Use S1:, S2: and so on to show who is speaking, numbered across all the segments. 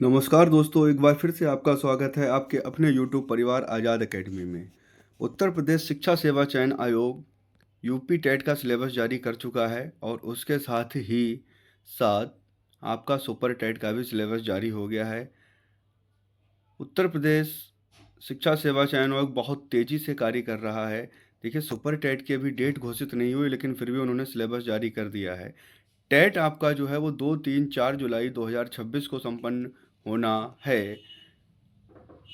S1: नमस्कार दोस्तों, एक बार फिर से आपका स्वागत है आपके अपने यूट्यूब परिवार आज़ाद एकेडमी में। उत्तर प्रदेश शिक्षा सेवा चयन आयोग यूपी टेट का सिलेबस जारी कर चुका है और उसके साथ ही साथ आपका सुपर टेट का भी सिलेबस जारी हो गया है। उत्तर प्रदेश शिक्षा सेवा चयन आयोग बहुत तेज़ी से कार्य कर रहा है। देखिए, सुपर टेट की अभी डेट घोषित नहीं हुई, लेकिन फिर भी उन्होंने सिलेबस जारी कर दिया है। टेट आपका जो है वो 2, 3, 4 जुलाई 2026 को संपन्न होना है,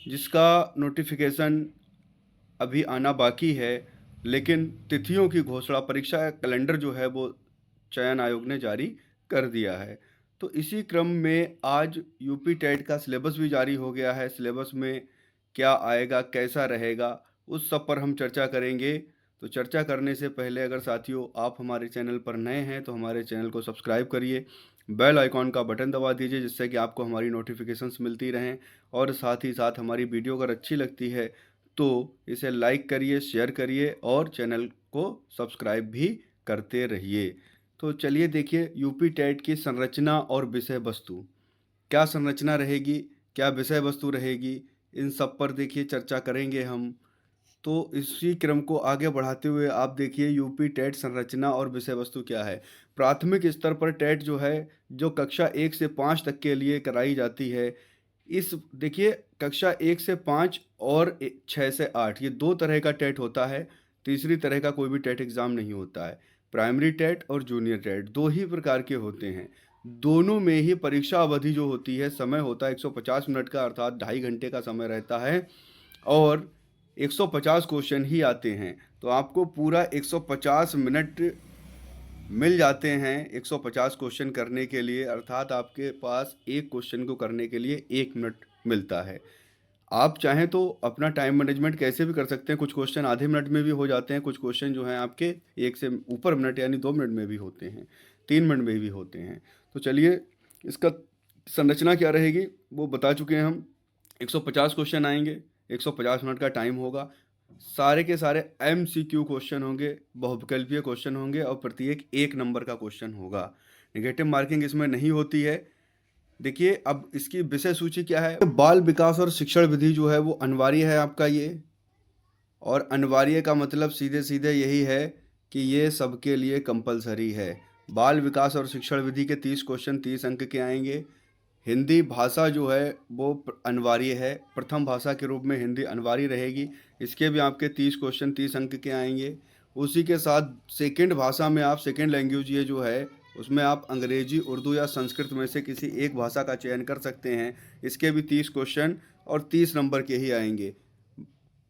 S1: जिसका नोटिफिकेशन अभी आना बाकी है, लेकिन तिथियों की घोषणा, परीक्षा कैलेंडर जो है वो चयन आयोग ने जारी कर दिया है। तो इसी क्रम में आज यूपी टेट का सिलेबस भी जारी हो गया है। सिलेबस में क्या आएगा, कैसा रहेगा, उस सब पर हम चर्चा करेंगे। तो चर्चा करने से पहले अगर साथियों आप हमारे चैनल पर नए हैं तो हमारे चैनल को सब्सक्राइब करिए, बेल आइकॉन का बटन दबा दीजिए, जिससे कि आपको हमारी नोटिफिकेशंस मिलती रहें। और साथ ही साथ हमारी वीडियो अगर अच्छी लगती है तो इसे लाइक करिए, शेयर करिए और चैनल को सब्सक्राइब भी करते रहिए। तो चलिए देखिए, यूपी टेट की संरचना और विषय वस्तु, क्या संरचना रहेगी, क्या विषय वस्तु रहेगी, इन सब पर देखिए चर्चा करेंगे हम। तो इसी क्रम को आगे बढ़ाते हुए आप देखिए, यूपी टेट संरचना और विषय वस्तु क्या है। प्राथमिक स्तर पर टेट जो है, जो कक्षा 1 से 5 तक के लिए कराई जाती है, इस देखिए कक्षा 1 से 5 और 6 से 8, ये 2 तरह का टेट होता है। तीसरी तरह का कोई भी टेट एग्ज़ाम नहीं होता है। प्राइमरी टेट और जूनियर टेट 2 ही प्रकार के होते हैं। दोनों में ही परीक्षा अवधि जो होती है, समय होता है 150 मिनट का, अर्थात 2.5 घंटे का समय रहता है और 150 क्वेश्चन ही आते हैं। तो आपको पूरा 150 मिनट मिल जाते हैं 150 क्वेश्चन करने के लिए, अर्थात आपके पास एक क्वेश्चन को करने के लिए 1 मिनट मिलता है। आप चाहें तो अपना टाइम मैनेजमेंट कैसे भी कर सकते हैं। कुछ क्वेश्चन आधे मिनट में भी हो जाते हैं, कुछ क्वेश्चन जो हैं आपके 1 से ऊपर मिनट यानी 2 मिनट में भी होते हैं, 3 मिनट में भी होते हैं। तो चलिए, इसका संरचना क्या रहेगी वो बता चुके हैं हम। 150 क्वेश्चन आएंगे, 150 मिनट का टाइम होगा। सारे के सारे MCQ क्वेश्चन होंगे, बहुविकल्पीय क्वेश्चन होंगे और प्रत्येक 1 नंबर का क्वेश्चन होगा। नेगेटिव मार्किंग इसमें नहीं होती है। देखिए, अब इसकी विषय सूची क्या है। बाल विकास और शिक्षण विधि जो है वो अनिवार्य है आपका ये, और अनिवार्य का मतलब सीधे सीधे यही है कि ये सबके लिए कंपलसरी है। बाल विकास और शिक्षण विधि के 30 क्वेश्चन 30 अंक के आएंगे। हिंदी भाषा जो है वो अनिवार्य है, प्रथम भाषा के रूप में हिंदी अनिवार्य रहेगी। इसके भी आपके 30 क्वेश्चन 30 अंक के आएंगे। उसी के साथ सेकंड भाषा में आप, सेकंड लैंग्वेज ये जो है, उसमें आप अंग्रेजी, उर्दू या संस्कृत में से किसी एक भाषा का चयन कर सकते हैं। इसके भी 30 क्वेश्चन और 30 नंबर के ही आएंगे।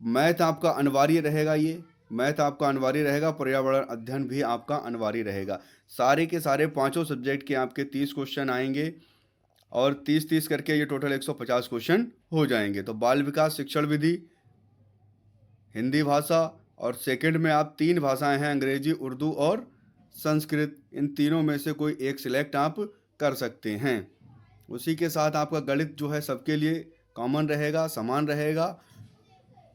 S1: मैथ आपका अनिवार्य रहेगा, ये मैथ आपका अनिवार्य रहेगा। पर्यावरण अध्ययन भी आपका अनिवार्य रहेगा। सारे के सारे पाँचों सब्जेक्ट के आपके 30 क्वेश्चन आएंगे और 30-30 करके ये टोटल 150 क्वेश्चन हो जाएंगे। तो बाल विकास, शिक्षण विधि, हिंदी भाषा और सेकंड में आप 3 भाषाएं हैं, अंग्रेजी, उर्दू और संस्कृत। इन तीनों में से कोई एक सिलेक्ट आप कर सकते हैं। उसी के साथ आपका गणित जो है सबके लिए कॉमन रहेगा, समान रहेगा,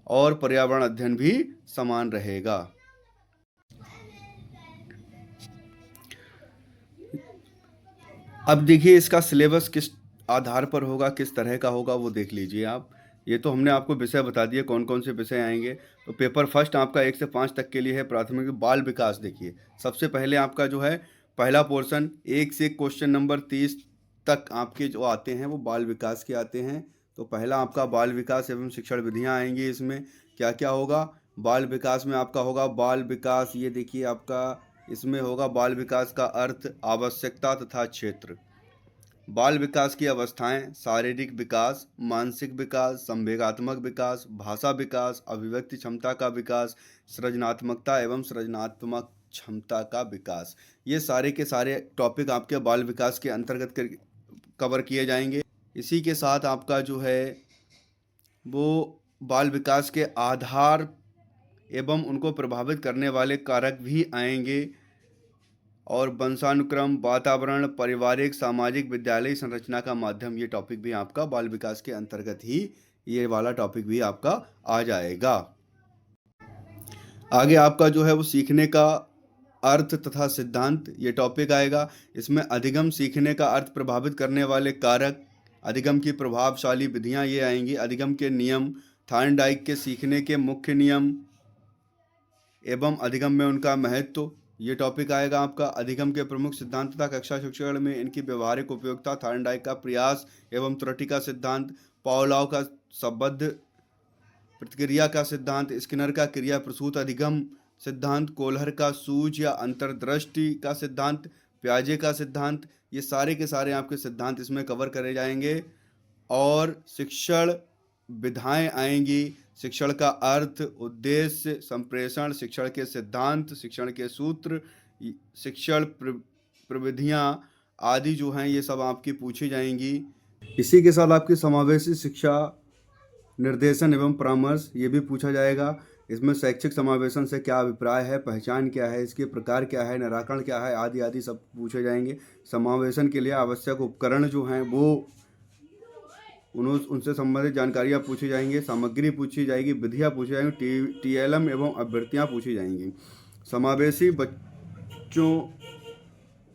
S1: और पर्यावरण अध्ययन भी समान रहेगा। अब देखिए, इसका सिलेबस किस आधार पर होगा, किस तरह का होगा, वो देख लीजिए आप। ये तो हमने आपको विषय बता दिए कौन कौन से विषय आएंगे। तो पेपर फर्स्ट आपका 1 से 5 तक के लिए है। प्राथमिक बाल विकास, देखिए सबसे पहले आपका जो है पहला पोर्शन 1 से क्वेश्चन नंबर 30 तक आपके जो आते हैं वो बाल विकास के आते हैं। तो पहला आपका बाल विकास एवं शिक्षण विधियाँ आएंगी। इसमें क्या क्या होगा? बाल विकास में आपका होगा बाल विकास, ये देखिए आपका इसमें होगा बाल विकास का अर्थ, आवश्यकता तथा क्षेत्र। बाल विकास की अवस्थाएं: शारीरिक विकास, मानसिक विकास, संवेगात्मक विकास, भाषा विकास, अभिव्यक्ति क्षमता का विकास, सृजनात्मकता एवं सृजनात्मक क्षमता का विकास। ये सारे के सारे टॉपिक आपके बाल विकास के अंतर्गत कवर किए जाएंगे। इसी के साथ आपका जो है वो बाल विकास के आधार एवं उनको प्रभावित करने वाले कारक भी आएंगे, और वंशानुक्रम, वातावरण, पारिवारिक, सामाजिक, विद्यालय संरचना का माध्यम, ये टॉपिक भी आपका बाल विकास के अंतर्गत ही, ये वाला टॉपिक भी आपका आ जाएगा। आगे आपका जो है वो सीखने का अर्थ तथा सिद्धांत, ये टॉपिक आएगा। इसमें अधिगम, सीखने का अर्थ प्रभावित करने वाले कारक, अधिगम की प्रभावशाली विधियां ये आएंगी, अधिगम के नियम, थॉर्नडाइक के सीखने के मुख्य नियम एवं अधिगम में उनका महत्व, ये टॉपिक आएगा आपका। अधिगम के प्रमुख सिद्धांत तथा कक्षा शिक्षण में इनकी व्यवहारिक उपयोगिता, थॉर्नडाइक का प्रयास एवं त्रुटि का सिद्धांत, पावलोव का संबद्ध प्रतिक्रिया का सिद्धांत, स्किनर का क्रिया प्रसूत अधिगम सिद्धांत, कोहलर का सूझ या अंतर्दृष्टि का सिद्धांत, प्याजे का सिद्धांत, ये सारे के सारे आपके सिद्धांत इसमें कवर करे जाएंगे। और शिक्षण विधाएं आएंगी, शिक्षण का अर्थ, उद्देश्य, संप्रेषण, शिक्षण के सिद्धांत, शिक्षण के सूत्र, शिक्षण प्रविधियां आदि जो हैं ये सब आपकी पूछी जाएंगी। इसी के साथ आपकी समावेशी शिक्षा निर्देशन एवं परामर्श ये भी पूछा जाएगा। इसमें शैक्षिक समावेशन से क्या अभिप्राय है, पहचान क्या है, इसके प्रकार क्या है, निराकरण क्या है, आदि आदि सब पूछे जाएंगे। समावेशन के लिए आवश्यक उपकरण जो हैं वो उनसे संबंधित जानकारियाँ पूछी जाएंगी, सामग्री पूछी जाएगी, विधियाँ पूछी जाएंगी, TLM एवं अभ्यर्थियाँ पूछी जाएंगी। समावेशी बच्चों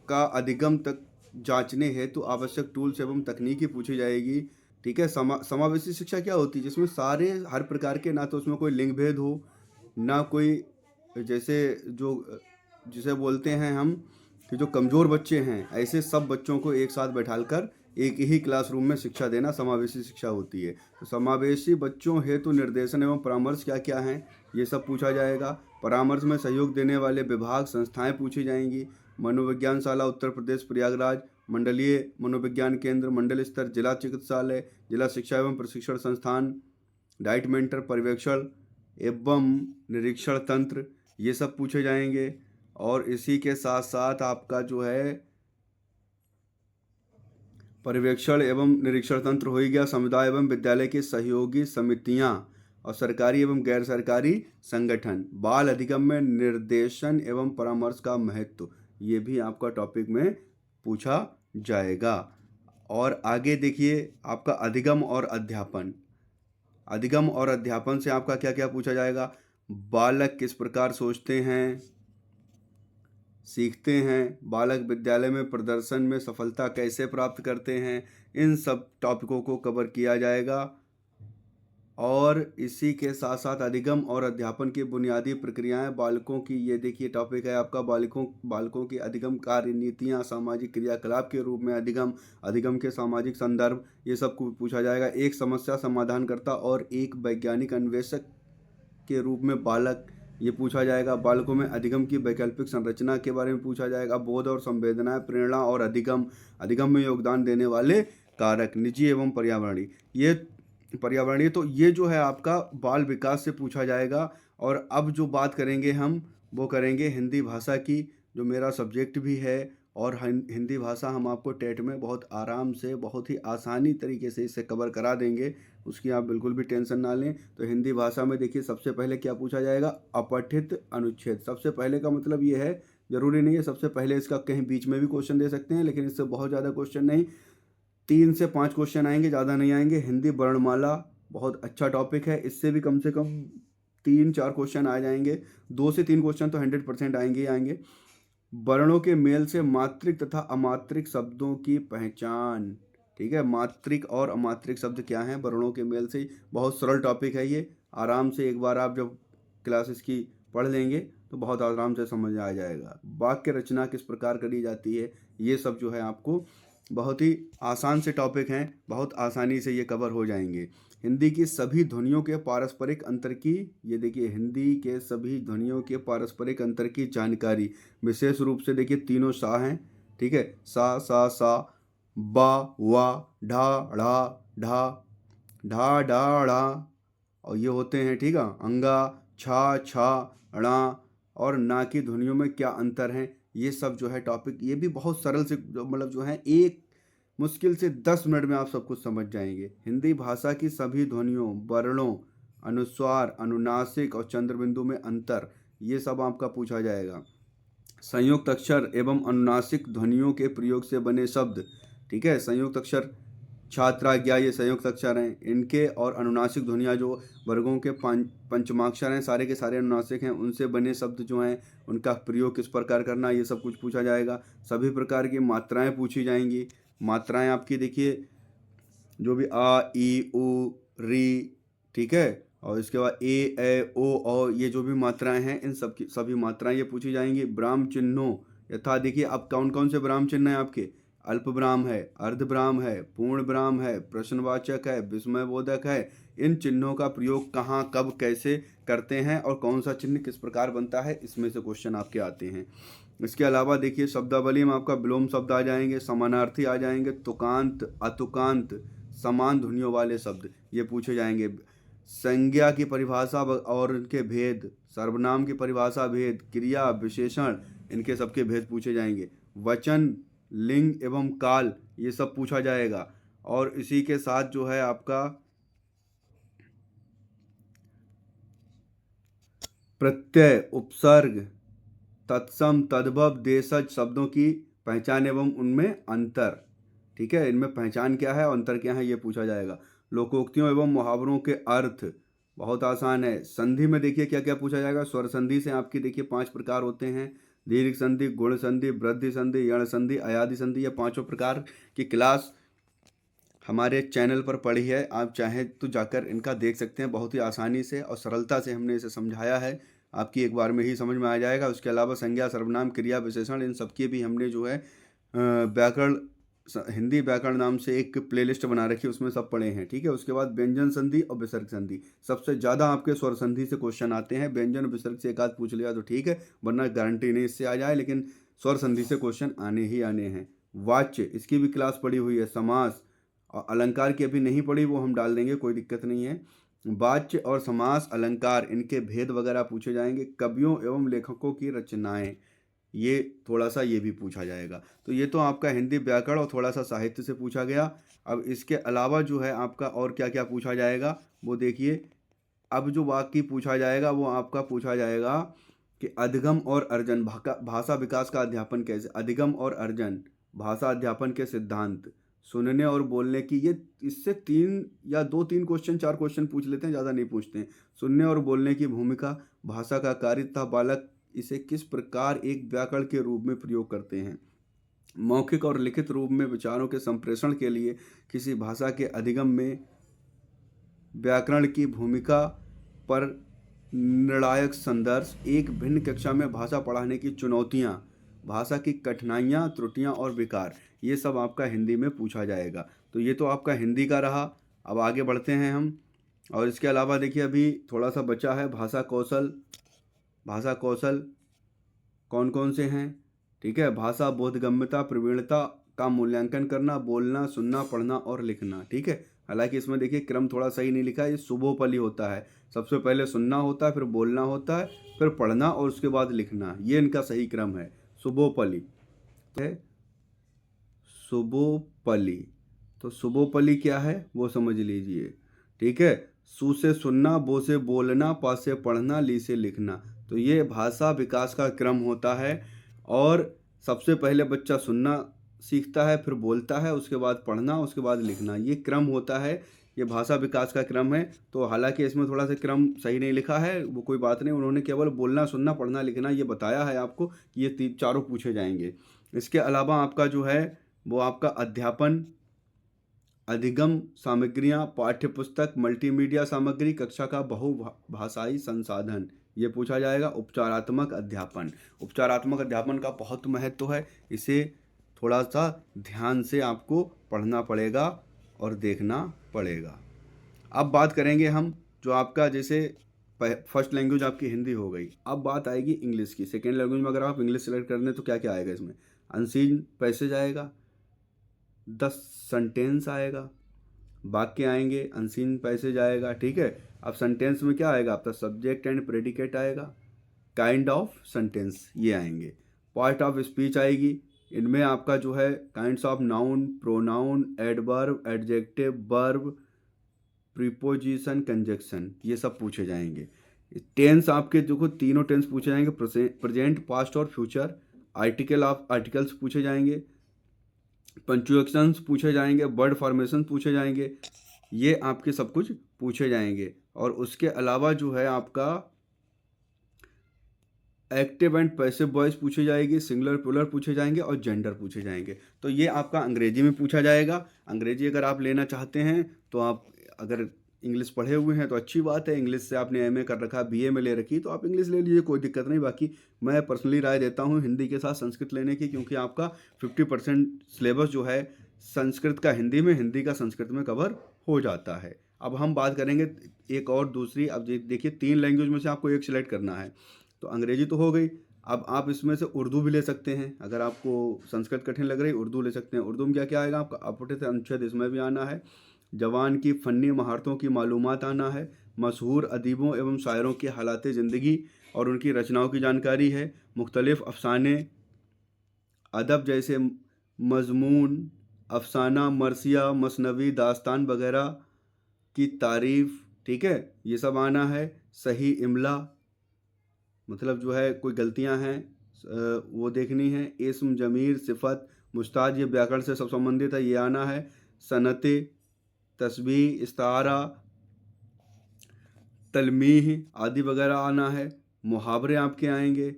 S1: का अधिगम तक जांचने हेतु आवश्यक टूल्स एवं तकनीकी पूछी जाएगी। ठीक है। समावेशी शिक्षा क्या होती है, जिसमें सारे हर प्रकार के, ना तो उसमें कोई लिंग भेद हो, ना कोई जैसे जिसे बोलते हैं हम कि जो कमज़ोर बच्चे हैं, ऐसे सब बच्चों को एक साथ बैठाकर एक ही क्लासरूम में शिक्षा देना समावेशी शिक्षा होती है। तो समावेशी बच्चों हेतु निर्देशन एवं परामर्श क्या क्या हैं ये सब पूछा जाएगा। परामर्श में सहयोग देने वाले विभाग, संस्थाएं पूछी जाएंगी। मनोविज्ञान शाला उत्तर प्रदेश प्रयागराज, मंडलीय मनोविज्ञान केंद्र, मंडल स्तर, जिला चिकित्सालय, जिला शिक्षा एवं प्रशिक्षण संस्थान, डाइट मेंटर, पर्यवेक्षण एवं निरीक्षण तंत्र, ये सब पूछे जाएंगे। और इसी के साथ साथ आपका जो है पर्यवेक्षण एवं निरीक्षण तंत्र हो ही गया। समुदाय एवं विद्यालय की सहयोगी समितियां और सरकारी एवं गैर सरकारी संगठन, बाल अधिगम में निर्देशन एवं परामर्श का महत्व, ये भी आपका टॉपिक में पूछा जाएगा। और आगे देखिए आपका अधिगम और अध्यापन। अधिगम और अध्यापन से आपका क्या क्या पूछा जाएगा। बालक किस प्रकार सोचते हैं, सीखते हैं, बालक विद्यालय में प्रदर्शन में सफलता कैसे प्राप्त करते हैं, इन सब टॉपिकों को कवर किया जाएगा। और इसी के साथ साथ अधिगम और अध्यापन की बुनियादी प्रक्रियाएं बालकों की, ये देखिए टॉपिक है आपका बालकों की अधिगम कार्य नीतियां, सामाजिक क्रियाकलाप के रूप में अधिगम, अधिगम के सामाजिक संदर्भ, ये सब पूछा जाएगा। एक समस्या समाधानकर्ता और एक वैज्ञानिक अन्वेषक के रूप में बालक, ये पूछा जाएगा। बालकों में अधिगम की वैकल्पिक संरचना के बारे में पूछा जाएगा। बोध और संवेदनाएं, प्रेरणा और अधिगम, अधिगम में योगदान देने वाले कारक, निजी एवं पर्यावरणीय, तो ये जो है आपका बाल विकास से पूछा जाएगा। और अब जो बात करेंगे हम वो करेंगे हिंदी भाषा की, जो मेरा सब्जेक्ट भी है। और हिंदी भाषा हम आपको टेट में बहुत आराम से, बहुत ही आसानी तरीके से इसे कवर करा देंगे, उसकी आप बिल्कुल भी टेंशन ना लें। तो हिंदी भाषा में देखिए सबसे पहले क्या पूछा जाएगा, अपठित अनुच्छेद। सबसे पहले का मतलब ये है, जरूरी नहीं है सबसे पहले, इसका कहीं बीच में भी क्वेश्चन दे सकते हैं, लेकिन इससे बहुत ज़्यादा क्वेश्चन नहीं, 3 से 5 क्वेश्चन आएंगे, ज़्यादा नहीं आएंगे। हिंदी वर्णमाला बहुत अच्छा टॉपिक है, इससे भी कम से कम 3-4 क्वेश्चन आ जाएंगे, 2 से 3 क्वेश्चन तो 100% आएंगे ही आएंगे। वर्णों के मेल से मात्रिक तथा अमात्रिक शब्दों की पहचान। ठीक है, मात्रिक और अमात्रिक शब्द क्या हैं, वर्णों के मेल से। बहुत सरल टॉपिक है ये, आराम से एक बार आप जब क्लास इसकी पढ़ लेंगे तो बहुत आराम से समझ आ जाएगा। वाक्य रचना किस प्रकार करी जाती है, ये सब जो है आपको बहुत ही आसान से टॉपिक हैं, बहुत आसानी से ये कवर हो जाएंगे। हिंदी की सभी ध्वनियों के पारस्परिक अंतर की, ये देखिए हिंदी के सभी ध्वनियों के पारस्परिक अंतर की जानकारी, विशेष रूप से देखिए तीनों सा हैं। ठीक है, सा सा सा, बा वा, ढा ढ़ा ढा, ढा ढा ढ़ा, और ये होते हैं, ठीक है, अंगा, छा छा, णा, और ना की ध्वनियों में क्या अंतर है, ये सब जो है टॉपिक, ये भी बहुत सरल से मतलब जो है एक मुश्किल से 10 मिनट में आप सब कुछ समझ जाएंगे। हिंदी भाषा की सभी ध्वनियों, वर्णों, अनुस्वार, अनुनासिक और चंद्रबिंदु में अंतर, ये सब आपका पूछा जाएगा। संयुक्त अक्षर एवं अनुनासिक ध्वनियों के प्रयोग से बने शब्द। ठीक है, संयुक्त अक्षर, छात्राज्ञा, ये संयुक्त अक्षर हैं, इनके और अनुनासिक ध्वनियाँ जो वर्गों के पंचमाक्षर हैं, सारे के सारे अनुनासिक हैं, उनसे बने शब्द जो हैं उनका प्रयोग किस प्रकार करना, ये सब कुछ पूछा जाएगा। सभी प्रकार की मात्राएं पूछी जाएंगी। मात्राएं आपकी देखिए जो भी आ ई उ री, ठीक है, और इसके बाद ए ओ और ये जो भी मात्राएं हैं इन सब की सभी मात्राएं ये पूछी जाएंगी। ब्राह्म चिन्हों यथा, देखिए अब कौन कौन से ब्राह्म चिन्ह हैं आपके, अल्प ब्राह्म है, अर्ध ब्राह्म है, पूर्ण ब्राह्म है, प्रश्नवाचक है, विस्मयबोधक है। इन चिन्हों का प्रयोग कहाँ कब कैसे करते हैं और कौन सा चिन्ह किस प्रकार बनता है, इसमें से क्वेश्चन आपके आते हैं। इसके अलावा देखिए शब्दावली में आपका विलोम शब्द आ जाएंगे, समानार्थी आ जाएंगे, तुकांत अतुकांत समान ध्वनियों वाले शब्द ये पूछे जाएंगे। संज्ञा की परिभाषा और इनके भेद, सर्वनाम की परिभाषा भेद, क्रिया विशेषण इनके सबके भेद पूछे जाएंगे। वचन लिंग एवं काल ये सब पूछा जाएगा। और इसी के साथ जो है आपका प्रत्यय उपसर्ग तत्सम तद्भव देशज शब्दों की पहचान एवं उनमें अंतर, ठीक है, इनमें पहचान क्या है और अंतर क्या है ये पूछा जाएगा। लोकोक्तियों एवं मुहावरों के अर्थ बहुत आसान है। संधि में देखिए क्या क्या पूछा जाएगा। स्वर संधि से आपकी देखिए 5 प्रकार होते हैं, दीर्घ संधि, गुण संधि, वृद्धि संधि, यण संधि, अयादि संधि। ये 5 प्रकार की क्लास हमारे चैनल पर पड़ी है, आप चाहें तो जाकर इनका देख सकते हैं। बहुत ही आसानी से और सरलता से हमने इसे समझाया है, आपकी एक बार में ही समझ में आ जाएगा। उसके अलावा संज्ञा सर्वनाम क्रिया विशेषण इन सबकी भी हमने जो है व्याकरण हिंदी व्याकरण नाम से एक प्लेलिस्ट बना रखी है, उसमें सब पढ़े हैं, ठीक है। उसके बाद व्यंजन संधि और विसर्ग संधि, सबसे ज़्यादा आपके स्वर संधि से क्वेश्चन आते हैं। व्यंजन विसर्ग से एक आध पूछ लिया तो ठीक है, वरना गारंटी नहीं इससे आ जाए, लेकिन स्वर संधि से क्वेश्चन आने ही आने हैं। वाच्य इसकी भी क्लास पड़ी हुई है। समास और अलंकार की अभी नहीं पड़ी, वो हम डाल देंगे, कोई दिक्कत नहीं है। वाच्य और समास अलंकार इनके भेद वगैरह पूछे जाएंगे। कवियों एवं लेखकों की रचनाएं ये थोड़ा सा ये भी पूछा जाएगा। तो ये तो आपका हिंदी व्याकरण और थोड़ा सा साहित्य से पूछा गया। अब इसके अलावा जो है आपका और क्या क्या पूछा जाएगा वो देखिए। अब जो वाक्य पूछा जाएगा वो आपका पूछा जाएगा कि अधिगम और अर्जन भाषा विकास का अध्यापन कैसे, अधिगम और अर्जन भाषा अध्यापन के सिद्धांत, सुनने और बोलने की, ये इससे 3 या 2-3 क्वेश्चन 4 क्वेश्चन पूछ लेते हैं, ज़्यादा नहीं पूछते हैं। सुनने और बोलने की भूमिका, भाषा का कार्य तथा बालक इसे किस प्रकार एक व्याकरण के रूप में प्रयोग करते हैं। मौखिक और लिखित रूप में विचारों के संप्रेषण के लिए किसी भाषा के अधिगम में व्याकरण की भूमिका पर निर्णायक संदर्भ। एक भिन्न कक्षा में भाषा पढ़ाने की चुनौतियाँ, भाषा की कठिनाइयाँ, त्रुटियाँ और विकार, ये सब आपका हिंदी में पूछा जाएगा। तो ये तो आपका हिंदी का रहा। अब आगे बढ़ते हैं हम। और इसके अलावा देखिए अभी थोड़ा सा बचा है भाषा कौशल। भाषा कौशल कौन कौन से हैं, ठीक है। भाषा बोधगम्यता प्रवीणता का मूल्यांकन करना, बोलना सुनना पढ़ना और लिखना, ठीक है। हालांकि इसमें देखिए क्रम थोड़ा सही नहीं लिखा है, ये सुबोपली होता है। सबसे पहले सुनना होता है, फिर बोलना होता है, फिर पढ़ना और उसके बाद लिखना, ये इनका सही क्रम है। सुबोपली है, सुबोपली। तो सुबोपली क्या है वो समझ लीजिए, ठीक है। सु से सुनना, बो से बोलना, पा से पढ़ना, ली से लिखना। तो ये भाषा विकास का क्रम होता है। और सबसे पहले बच्चा सुनना सीखता है, फिर बोलता है, उसके बाद पढ़ना, उसके बाद लिखना, ये क्रम होता है। ये भाषा विकास का क्रम है। तो हालांकि इसमें थोड़ा सा क्रम सही नहीं लिखा है, वो कोई बात नहीं, उन्होंने केवल बोलना सुनना पढ़ना लिखना ये बताया है आपको कि ये चारों पूछे जाएंगे। इसके अलावा आपका जो है वो आपका अध्यापन, अधिगम सामग्रियाँ, पाठ्य पुस्तक, मल्टीमीडिया सामग्री, कक्षा का बहुभाषाई संसाधन, ये पूछा जाएगा। उपचारात्मक अध्यापन, उपचारात्मक अध्यापन का बहुत महत्व है, इसे थोड़ा सा ध्यान से आपको पढ़ना पड़ेगा और देखना पड़ेगा। अब बात करेंगे हम जो आपका जैसे फर्स्ट लैंग्वेज आपकी हिंदी हो गई, अब बात आएगी इंग्लिश की। सेकेंड लैंग्वेज में अगर आप इंग्लिश सेलेक्ट कर लें तो क्या क्या आएगा इसमें, अनसीन पैसेज आएगा, 10 सेंटेंस आएगा, वाक्य आएंगे, अनसीन पैसेज आएगा, ठीक है। अब सेंटेंस में क्या आएगा आपका, सब्जेक्ट एंड प्रेडिकेट आएगा, काइंड ऑफ सेंटेंस ये आएंगे, पार्ट ऑफ स्पीच आएगी। इनमें आपका जो है kinds of noun, pronoun, adverb, adjective, verb, preposition, conjunction, ये सब पूछे जाएंगे। टेंस आपके देखो तीनों टेंस पूछे जाएंगे, प्रेजेंट पास्ट और फ्यूचर। आर्टिकल्स पूछे जाएंगे, पंक्चुएशंस पूछे जाएंगे, वर्ड फॉर्मेशन पूछे जाएंगे, ये आपके सब कुछ पूछे जाएंगे। और उसके अलावा जो है आपका एक्टिव एंड पैसिव वॉइस पूछी जाएगी, सिंगुलर प्लूरल पूछे जाएंगे और जेंडर पूछे जाएंगे। तो ये आपका अंग्रेजी में पूछा जाएगा। अंग्रेजी अगर आप लेना चाहते हैं तो आप अगर इंग्लिश पढ़े हुए हैं तो अच्छी बात है, इंग्लिश से आपने एमए कर रखा, बीए में ले रखी, तो आप इंग्लिश ले लीजिए, कोई दिक्कत नहीं। बाकी मैं पर्सनली राय देता हूँ हिंदी के साथ संस्कृत लेने की, क्योंकि आपका 50% सिलेबस जो है संस्कृत का हिंदी में, हिंदी का संस्कृत में कवर हो जाता है। अब हम बात करेंगे एक और दूसरी। अब देखिए 3 लैंग्वेज में से आपको एक सिलेक्ट करना है। तो अंग्रेजी तो हो गई, अब आप इसमें से उर्दू भी ले सकते हैं। अगर आपको संस्कृत कठिन लग रही, उर्दू ले सकते हैं। उर्दू में क्या क्या आएगा आपका? अपठित अनुच्छेद इसमें भी आना है, जवान की फ़नी महारतों की मालूमात आना है, मशहूर अदीबों एवं शायरों की हालात ज़िंदगी और उनकी रचनाओं की जानकारी है, मुख्तलिफ़ अफ़साने अदब जैसे मज़मून, अफ़साना, मरसिया, मसनवी, दास्तान वगैरह की तारीफ़, ठीक है, ये सब आना है। सही इमला, मतलब जो है कोई गलतियां हैं वो देखनी है। इस्म, जमीर, सिफत, मुस्ताद, ये व्याकरण से सब संबंधित है, ये आना है। सनते, तस्बीह, इस्तारा, तलमीह आदि वगैरह आना है। मुहावरे आपके आएंगे।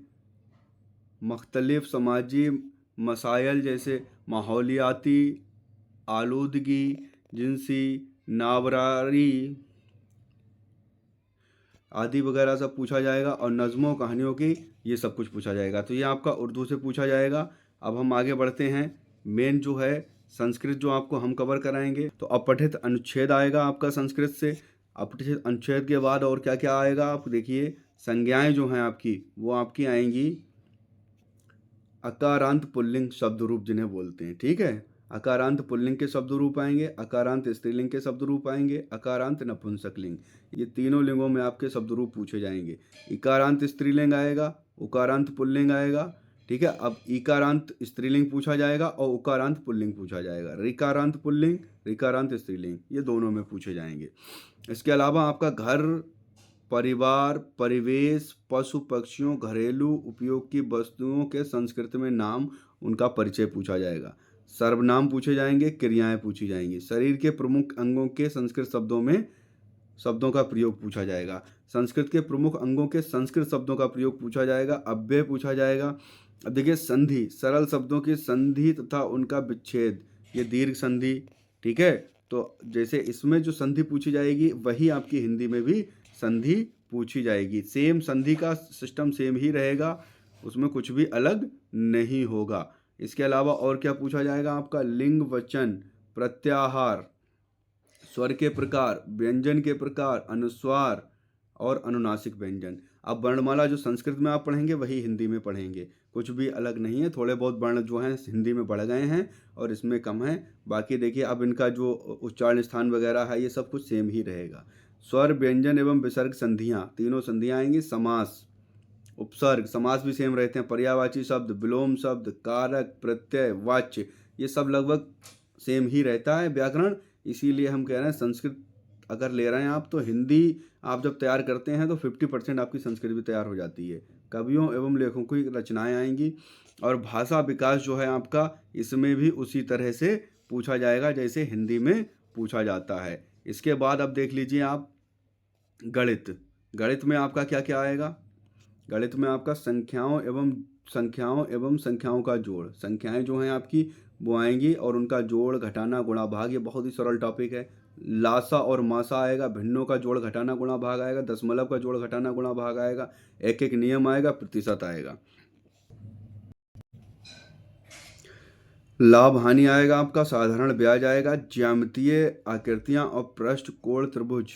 S1: मुख्तलिफ समाजी मसाइल जैसे माहौलियाती आलूदगी, जिनसी, नाबरारी आदि वगैरह सब पूछा जाएगा। और नज़मों कहानियों की ये सब कुछ पूछा जाएगा। तो ये आपका उर्दू से पूछा जाएगा। अब हम आगे बढ़ते हैं। मेन जो है संस्कृत जो आपको हम कवर कराएंगे, तो अपठित अनुच्छेद आएगा आपका संस्कृत से। अपठित अनुच्छेद के बाद और क्या क्या आएगा आप देखिए। संज्ञाएं जो हैं आपकी, वो आपकी आएंगी अकारांत पुल्लिंग शब्द रूप जिन्हें बोलते हैं, ठीक है। अकारांत पुल्लिंग के शब्द रूप आएंगे, अकारांत स्त्रीलिंग के शब्द रूप आएंगे, अकारांत नपुंसकलिंग, ये तीनों लिंगों में आपके शब्द रूप पूछे जाएंगे। इकारांत स्त्रीलिंग आएगा, उकारांत पुल्लिंग आएगा, ठीक है। अब इकारांत स्त्रीलिंग पूछा जाएगा और उकारांत पुल्लिंग पूछा जाएगा। रिकारांत पुल्लिंग, रिकारांत स्त्रीलिंग, ये दोनों में पूछे जाएंगे। इसके अलावा आपका घर, परिवार, परिवेश, पशु पक्षियों, घरेलू उपयोग की वस्तुओं के संस्कृत में नाम, उनका परिचय पूछा जाएगा। सर्वनाम पूछे जाएंगे, क्रियाएं पूछी जाएंगी। शरीर के प्रमुख अंगों के संस्कृत शब्दों में शब्दों का प्रयोग पूछा जाएगा। संस्कृत के प्रमुख अंगों के संस्कृत शब्दों का प्रयोग पूछा जाएगा। अव्यय पूछा जाएगा। अब देखिए संधि, सरल शब्दों की संधि तथा उनका विच्छेद, ये दीर्घ संधि, ठीक है। तो जैसे इसमें जो संधि पूछी जाएगी वही आपकी हिंदी में भी संधि पूछी जाएगी। सेम संधि का सिस्टम सेम ही रहेगा, उसमें कुछ भी अलग नहीं होगा। इसके अलावा और क्या पूछा जाएगा आपका? लिंग, वचन, प्रत्याहार, स्वर के प्रकार, व्यंजन के प्रकार, अनुस्वार और अनुनासिक व्यंजन। अब वर्णमाला जो संस्कृत में आप पढ़ेंगे वही हिंदी में पढ़ेंगे, कुछ भी अलग नहीं है। थोड़े बहुत वर्ण जो हैं हिंदी में बढ़ गए हैं और इसमें कम है। बाकी देखिए अब इनका जो उच्चारण स्थान वगैरह है ये सब कुछ सेम ही रहेगा। स्वर, व्यंजन एवं विसर्ग संधियाँ, तीनों संधियाँ आएंगी। समास, उपसर्ग, समास भी सेम रहते हैं। पर्यायवाची शब्द, विलोम शब्द, कारक, प्रत्यय, वाच्य, ये सब लगभग सेम ही रहता है व्याकरण। इसीलिए हम कह रहे हैं संस्कृत अगर ले रहे हैं आप, तो हिंदी आप जब तैयार करते हैं तो 50% आपकी संस्कृत भी तैयार हो जाती है। कवियों एवं लेखकों की रचनाएं आएंगी। और भाषा विकास जो है आपका, इसमें भी उसी तरह से पूछा जाएगा जैसे हिंदी में पूछा जाता है। इसके बाद अब देख लीजिए आप गणित। गणित में आपका क्या क्या आएगा? गणित में आपका संख्याओं का जोड़, संख्याएं जो हैं आपकी वो आएंगी और उनका जोड़, घटाना, गुणा, भाग, ये बहुत ही सरल टॉपिक है। लासा और मासा आएगा, भिन्नों का जोड़, घटाना, गुणा, भाग आएगा, दशमलव का जोड़, घटाना, गुणा, भाग आएगा, एक एक नियम आएगा, प्रतिशत आएगा। लाभ हानि आएगा आपका, साधारण ब्याज आएगा, ज्यामितीय आकृतियां और पृष्ठ, कोण, त्रिभुज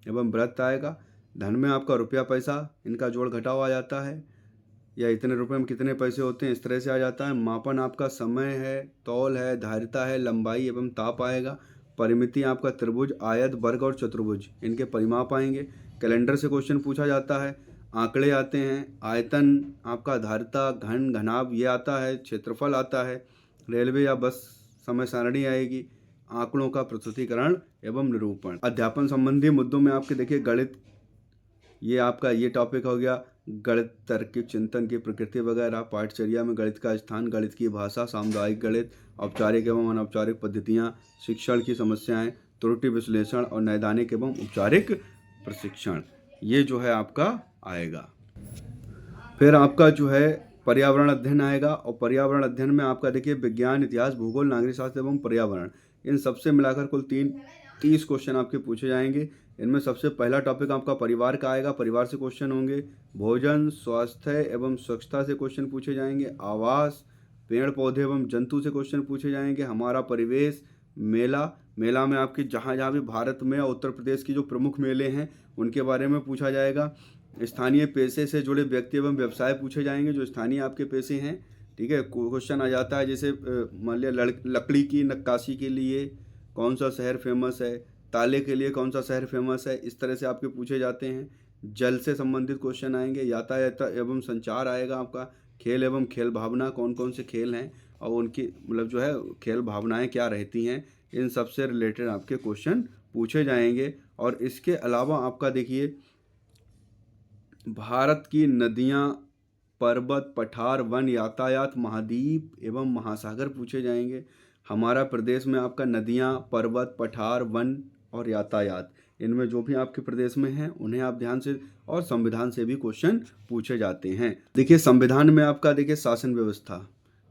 S1: एवं वृत्त आएगा। धन में आपका रुपया पैसा, इनका जोड़ घटाव आ जाता है, या इतने रुपए में कितने पैसे होते हैं, इस तरह से आ जाता है। मापन आपका समय है, तौल है, धारिता है, लंबाई एवं ताप आएगा। परिमिति आपका त्रिभुज, आयत, वर्ग और चतुर्भुज, इनके परिमाप आएंगे। कैलेंडर से क्वेश्चन पूछा जाता है। आंकड़े आते हैं। आयतन आपका, धारिता, घन, घनाभ ये आता है। क्षेत्रफल आता है। रेलवे या बस समय सारणी आएगी। आंकड़ों का प्रस्तुतिकरण एवं निरूपण। अध्यापन संबंधी मुद्दों में आपके देखिए गणित, ये आपका ये टॉपिक हो गया। गणित, तार्किक चिंतन की प्रकृति वगैरह, पाठचर्या में गणित का स्थान, गणित की भाषा, सामुदायिक गणित, औपचारिक एवं अनौपचारिक पद्धतियाँ, शिक्षण की समस्याएं, त्रुटि विश्लेषण और नैदानिक एवं औपचारिक प्रशिक्षण, ये जो है आपका आएगा। फिर आपका जो है पर्यावरण अध्ययन आएगा, और पर्यावरण अध्ययन में आपका देखिए विज्ञान, इतिहास, भूगोल, नागरिक शास्त्र एवं पर्यावरण, इन सबसे मिलाकर कुल 30 क्वेश्चन आपके पूछे जाएंगे। इनमें सबसे पहला टॉपिक आपका परिवार का आएगा, परिवार से क्वेश्चन होंगे। भोजन, स्वास्थ्य एवं स्वच्छता से क्वेश्चन पूछे जाएंगे। आवास, पेड़ पौधे एवं जंतु से क्वेश्चन पूछे जाएंगे। हमारा परिवेश, मेला, मेला में आपके जहाँ जहाँ भी भारत में और उत्तर प्रदेश की जो प्रमुख मेले हैं उनके बारे में पूछा जाएगा। स्थानीय पेशे से जुड़े व्यक्ति एवं व्यवसाय पूछे जाएंगे, जो स्थानीय आपके पेशे हैं। ठीक है, क्वेश्चन आ जाता है जैसे मान लिया लकड़ी की नक्काशी के लिए कौन सा शहर फेमस है, ताले के लिए कौन सा शहर फेमस है, इस तरह से आपके पूछे जाते हैं। जल से संबंधित क्वेश्चन आएंगे। यातायात एवं संचार आएगा आपका। खेल एवं खेल भावना, कौन कौन से खेल हैं और उनकी मतलब जो है खेल भावनाएं क्या रहती हैं, इन सब से रिलेटेड आपके क्वेश्चन पूछे जाएंगे। और इसके अलावा आपका देखिए भारत की नदियाँ, पर्वत, पठार, वन, यातायात, महाद्वीप एवं महासागर पूछे जाएंगे। हमारा प्रदेश में आपका नदियाँ, पर्वत, पठार, वन और यातायात, इनमें जो भी आपके प्रदेश में हैं उन्हें आप ध्यान से, और संविधान से भी क्वेश्चन पूछे जाते हैं। देखिए संविधान में आपका देखिए शासन व्यवस्था,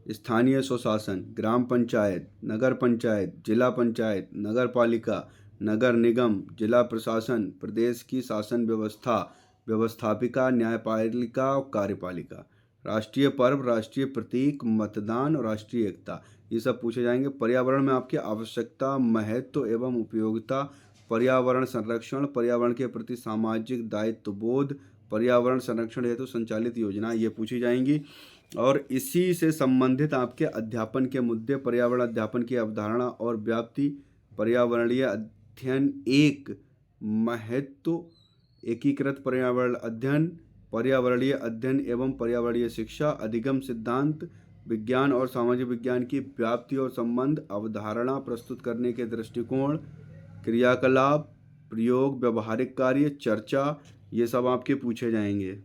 S1: स्थानीय स्वशासन, ग्राम पंचायत, नगर पंचायत, जिला पंचायत, नगर पालिका, नगर निगम, जिला प्रशासन, प्रदेश की शासन व्यवस्था, व्यवस्थापिका, न्यायपालिका और कार्यपालिका, राष्ट्रीय पर्व, राष्ट्रीय प्रतीक, मतदान और राष्ट्रीय एकता, ये सब पूछे जाएंगे। पर्यावरण में आपकी आवश्यकता, महत्व एवं उपयोगिता, पर्यावरण संरक्षण, पर्यावरण के प्रति सामाजिक दायित्व बोध, पर्यावरण संरक्षण हेतु संचालित योजना, ये पूछी जाएंगी। और इसी से संबंधित आपके अध्यापन के मुद्दे, पर्यावरण अध्यापन की अवधारणा और व्याप्ति, पर्यावरणीय अध्ययन एक महत्व, एकीकृत पर्यावरण अध्ययन, पर्यावरणीय अध्ययन एवं पर्यावरणीय शिक्षा, अधिगम सिद्धांत, विज्ञान और सामाजिक विज्ञान की व्याप्ति और संबंध, अवधारणा प्रस्तुत करने के दृष्टिकोण, क्रियाकलाप, प्रयोग, व्यवहारिक कार्य, चर्चा, ये सब आपके पूछे जाएंगे।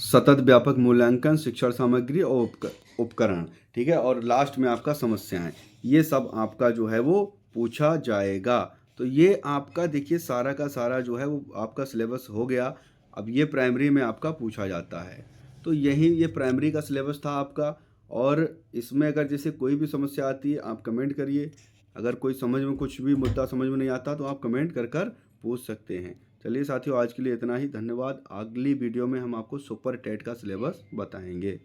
S1: सतत व्यापक मूल्यांकन, शिक्षण सामग्री और उपकरण। ठीक है, और लास्ट में आपका समस्याएं, ये सब आपका जो है वो पूछा जाएगा। तो ये आपका देखिए सारा का सारा जो है वो आपका सिलेबस हो गया। अब ये प्राइमरी में आपका पूछा जाता है। तो यही ये प्राइमरी का सिलेबस था आपका। और इसमें अगर जैसे कोई भी समस्या आती है आप कमेंट करिए। अगर कोई समझ में कुछ भी मुद्दा समझ में नहीं आता तो आप कमेंट कर कर पूछ सकते हैं। चलिए साथियों, आज के लिए इतना ही। धन्यवाद। अगली वीडियो में हम आपको सुपर टेट का सिलेबस बताएंगे।